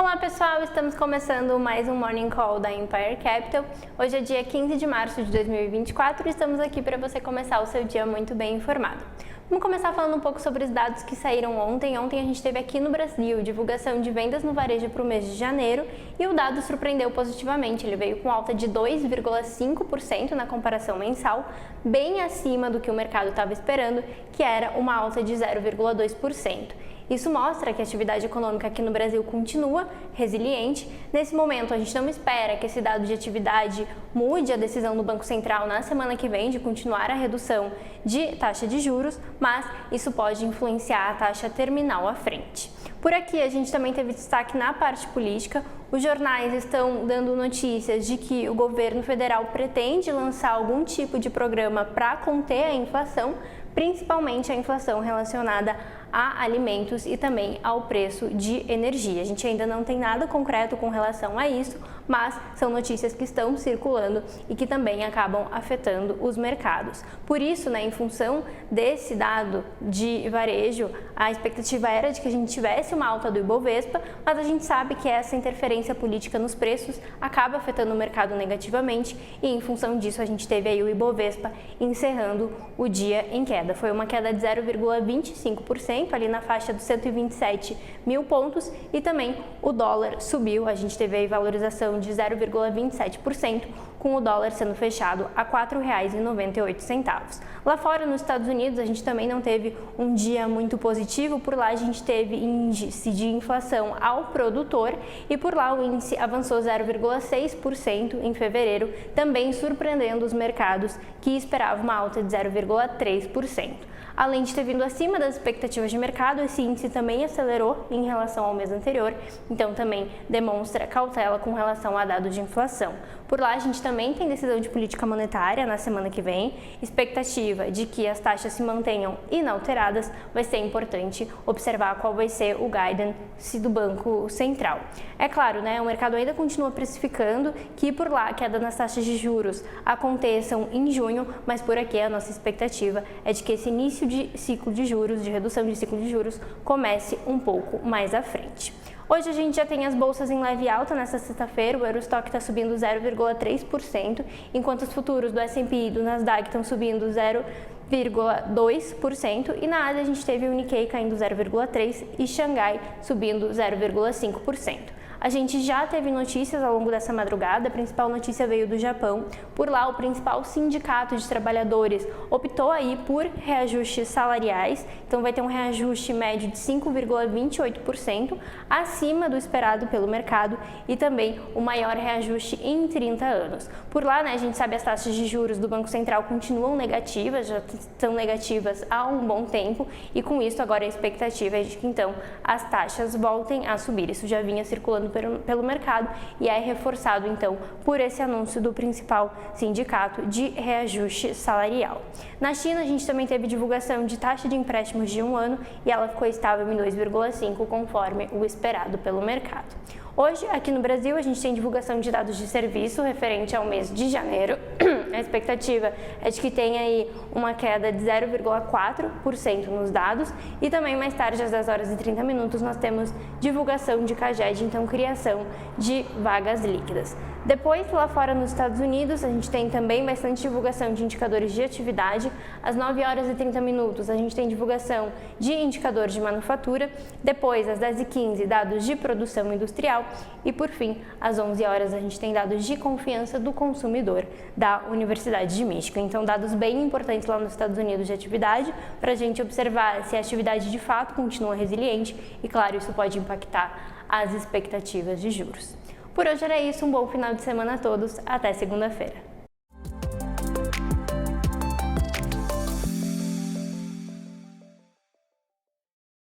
Olá pessoal, estamos começando mais um Morning Call da Empire Capital. Hoje é dia 15 de março de 2024 e estamos aqui para você começar o seu dia muito bem informado. Vamos começar falando um pouco sobre os dados que saíram ontem. Ontem a gente teve aqui no Brasil divulgação de vendas no varejo para o mês de janeiro e o dado surpreendeu positivamente. Ele veio com alta de 2,5% na comparação mensal, bem acima do que o mercado estava esperando, que era uma alta de 0,2%. Isso mostra que a atividade econômica aqui no Brasil continua resiliente. Nesse momento, a gente não espera que esse dado de atividade mude a decisão do Banco Central na semana que vem de continuar a redução de taxa de juros, mas isso pode influenciar a taxa terminal à frente. Por aqui, a gente também teve destaque na parte política. Os jornais estão dando notícias de que o governo federal pretende lançar algum tipo de programa para conter a inflação, principalmente a inflação relacionada a alimentos e também ao preço de energia. A gente ainda não tem nada concreto com relação a isso, mas são notícias que estão circulando e que também acabam afetando os mercados. Por isso, em função desse dado de varejo, a expectativa era de que a gente tivesse uma alta do Ibovespa, mas a gente sabe que essa interferência política nos preços acaba afetando o mercado negativamente e, em função disso, a gente teve aí o Ibovespa encerrando o dia em queda. Foi uma queda de 0,25%, ali na faixa dos 127 mil pontos, e também o dólar subiu. A gente teve aí valorização de 0,27%, com o dólar sendo fechado a R$ 4,98. Lá fora, nos Estados Unidos, a gente também não teve um dia muito positivo. Por lá a gente teve índice de inflação ao produtor e por lá o índice avançou 0,6% em fevereiro, também surpreendendo os mercados que esperavam uma alta de 0,3%. Além de ter vindo acima das expectativas de mercado, esse índice também acelerou em relação ao mês anterior, então também demonstra cautela com relação a dado de inflação. Por lá a gente também tem decisão de política monetária na semana que vem, expectativa de que as taxas se mantenham inalteradas. Vai ser importante observar qual vai ser o guidance do Banco Central. É claro, o mercado ainda continua precificando que por lá a queda nas taxas de juros aconteçam em junho, mas por aqui a nossa expectativa é de que esse início de ciclo de juros, de redução de ciclo de juros, comece um pouco mais à frente. Hoje a gente já tem as bolsas em leve alta nesta sexta-feira. O Eurostock está subindo 0,3%, enquanto os futuros do S&P e do Nasdaq estão subindo 0,2%, e na Ásia a gente teve o Nikkei caindo 0,3% e Xangai subindo 0,5%. A gente já teve notícias ao longo dessa madrugada. A principal notícia veio do Japão. Por lá, o principal sindicato de trabalhadores optou aí por reajustes salariais, então vai ter um reajuste médio de 5,28%, acima do esperado pelo mercado, e também o maior reajuste em 30 anos. Por lá, a gente sabe as taxas de juros do Banco Central continuam negativas, já estão negativas há um bom tempo, e com isso agora a expectativa é de que então as taxas voltem a subir. Isso já vinha circulando pelo mercado e é reforçado então por esse anúncio do principal sindicato de reajuste salarial. Na China a gente também teve divulgação de taxa de empréstimos de 1 ano e ela ficou estável em 2,5%, conforme o esperado pelo mercado. Hoje, aqui no Brasil, a gente tem divulgação de dados de serviço referente ao mês de janeiro. A expectativa é de que tenha aí uma queda de 0,4% nos dados, e também mais tarde, às 10h30, nós temos divulgação de CAGED, então criação de vagas líquidas. Depois, lá fora nos Estados Unidos, a gente tem também bastante divulgação de indicadores de atividade. Às 9h30, a gente tem divulgação de indicadores de manufatura. Depois, às 10h15, dados de produção industrial. E, por fim, às 11h, a gente tem dados de confiança do consumidor da Universidade de Michigan. Então, dados bem importantes lá nos Estados Unidos de atividade, para a gente observar se a atividade de fato continua resiliente e, claro, isso pode impactar as expectativas de juros. Por hoje era isso, um bom final de semana a todos, até segunda-feira.